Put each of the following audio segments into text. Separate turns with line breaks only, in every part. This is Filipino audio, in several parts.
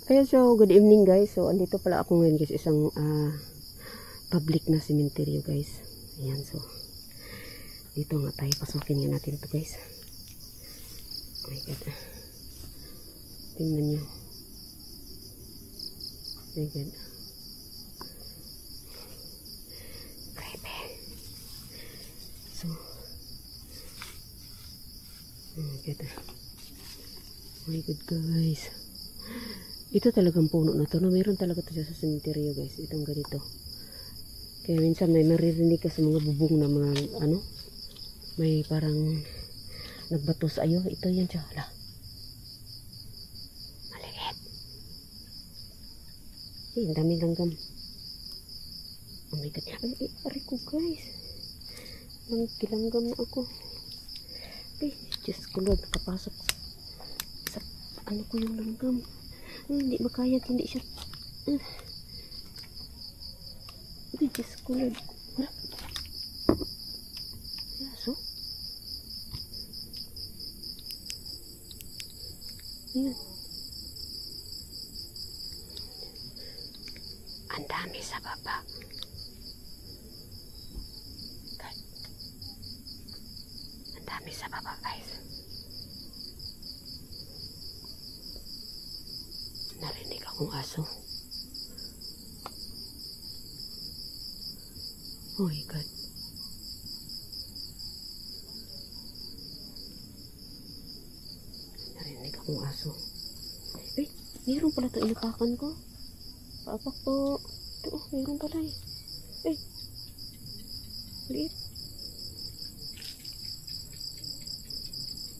Ayan, so good evening guys. So andito pala ako ngayon guys, isang public na cemetery guys. Ayan, so dito nga tayo, pasukin nga natin ito guys. Oh my god, tingnan nyo. Oh my god, grabe. So oh my god, oh my god guys, ito talagang puno na to, no? Meron talaga to sa cemetery guys, itong ganito. Kaya minsan may maririnig ka sa mga bubong na mga ano, may parang nagbato sa iyo. Ito yan siya, hala, maliit. Eh, ang dami langgam. Oh my god, ay pare ko guys, nang kilanggam na ako. Eh, Diyos ko Lord, nakapasok sa ano ko yung langgam. Hindi makayag, hindi siya. Diyos ko Lord. Wala. Yaso. Ayan. Ang dami sa baba. Ang dami sa baba guys. Narinig akong aso. Oh my god. Narinig akong aso. Eh, mayroon pala ito inapakan ko. Paapak po. Ito, oh, mayroon pala eh. Eh, liit.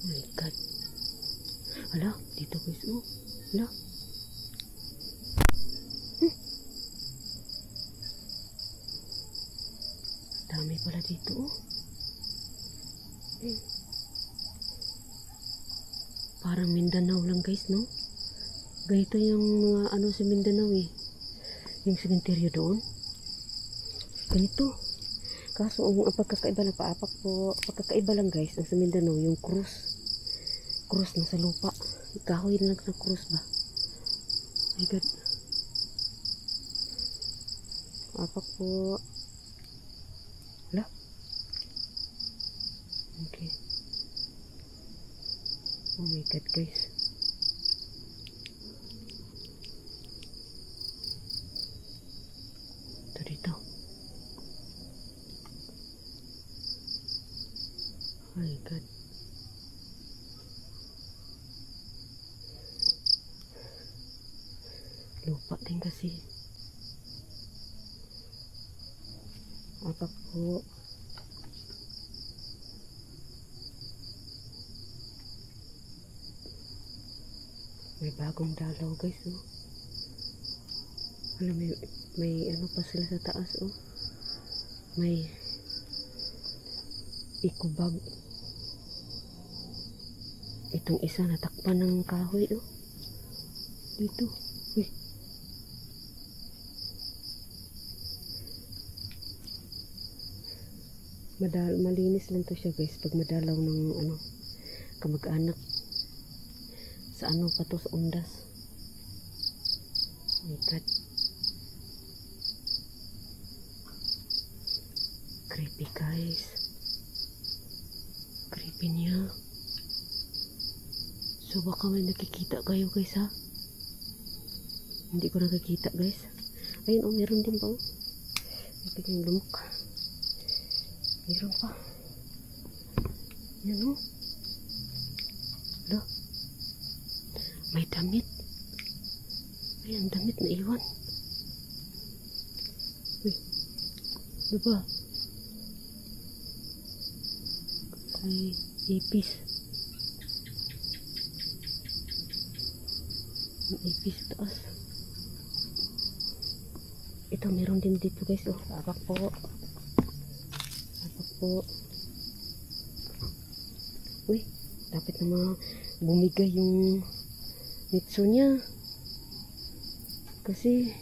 Oh my god. Hala, dito guys. Oh, hala. Dami pala dito, oh. Parang Mindanao lang guys, no? Ganito yung mga ano sa Mindanao eh. Yung sementeryo doon. Ganito. Kaso ang pagkakaiba ng paapak po, pagkakaiba lang guys, ang sa Mindanao, yung krus. Krus na sa lupa. Kahoy lang na krus ba? My god. Paapak po. Wala. Okay. Oh my god guys. Ito dito. Oh my god. Lupa din kasi. Apa po. May bagong dalaw guys, oh. Alam, may ano pa sila sa taas, oh. May ikubag. Itong isa natakpan ng kahoy, oh. Dito. Uy. Malinis lang to siya guys pag madalaw ng ano, kamag-anak. Sa ano pa to, sa undas. Oh my god. Creepy guys. Creepy niya. So baka may nakikita kayo guys, ha? Hindi ko nakikita guys. Ayun, oh, meron din pa, oh. May biglang lumok. Meron pa. Yan, oh. Hala. May damit. Ayan, damit na iwan. Uy, diba? Ay, ipis. Ang ipis taas. Ito, meron din dito guys. Oh, abak po. Abak po. Uy, dapat naman bumigay yung nitso niya. Kasi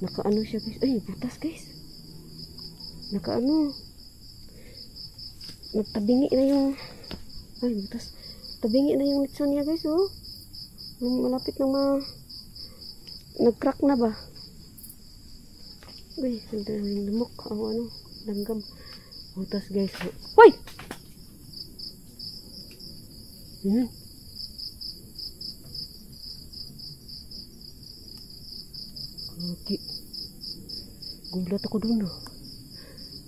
nakaano siya guys. Ay, butas guys. Nakaano. Nagtabingi na yung, ay butas. Tabingi na yung nitso niya guys, oh. Malapit na nag-crack na ba? Uy, ang daming lumok. Ano, langgam. Butas guys. Hoy! Okay. Gulat ako dun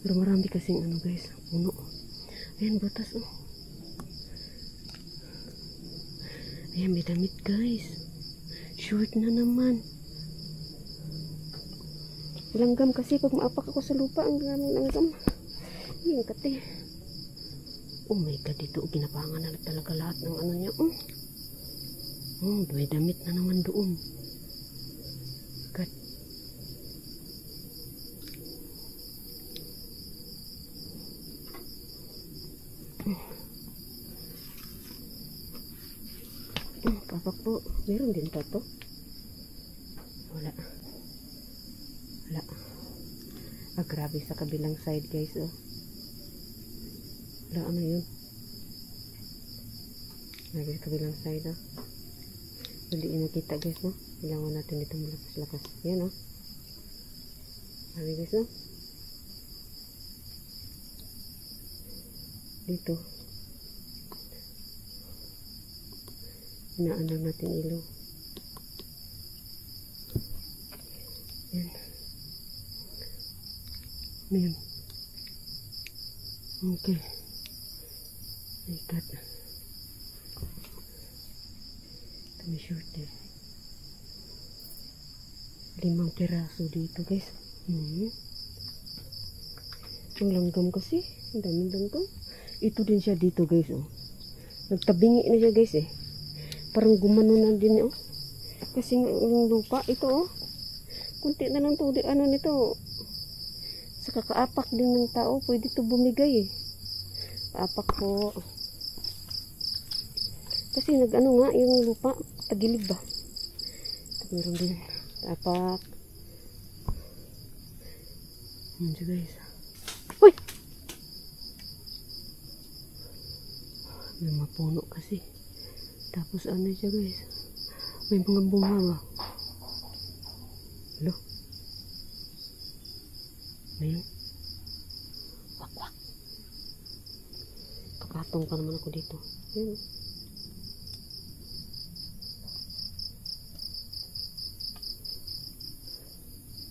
Pero marami kasing ano guys. Puno. Ayan, butas Ayan, may damit guys. Short na naman. Langgam kasi pag maapak ako sa lupa, ang daming langgam. Ayan, kate. Oh my god, dito ginapangan na talaga lahat ng ano niya. May damit na naman doon. God. Papak po. Meron din to. Wala. Grabe sa kabilang side guys. Wala, ano yun? Grabe sa kabilang side Hindi nakita guys Kailangan natin ito malakas-lakas. Yan Grabe guys Dito. Inaano natin ilaw. Yan. Ayan. Okay. Ikat. Ito may short 5 piraso dito guys. Ang langgam kasi. Ang daming langgam. Ito din siya dito guys. Nagtabingi na siya guys Parang gumano na din Kasi yung lupa ito kunti na lang to. Ano nito. Sa kakaapak din ng tao, pwede ito bumigay Paapak po. Kasi nag-ano nga yung lupa, tagilid ba? Ito meron din. Paapak. Yan siya guys. Uy! May mapuno kasi. Tapos ano siya guys. May mga bunga ba? Hello? Ayun. Wak. Kakatong pa naman ako dito. Ayun.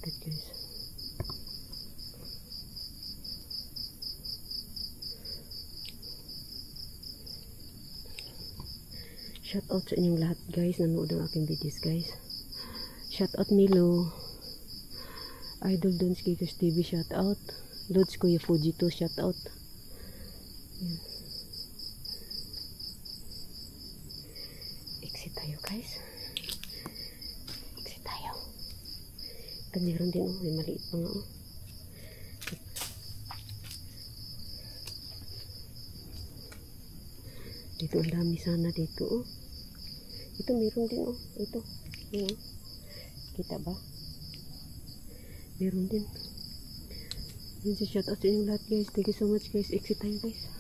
Good guys. Shout out sa inyong lahat guys. Nanood ng aking videos guys. Shout out Milo. Idol Dons Kickers TV, shout out. Lods Kuya Fujito, shout out. Yan. Exit tayo guys. Exit tayo. Ito meron din may maliit pa nga Dito ang dami sana dito Ito meron din Ito. Yan Kita ba? Meron din. Yun si shoutout sa inyong lahat guys. Thank you so much guys. Exit tayo guys.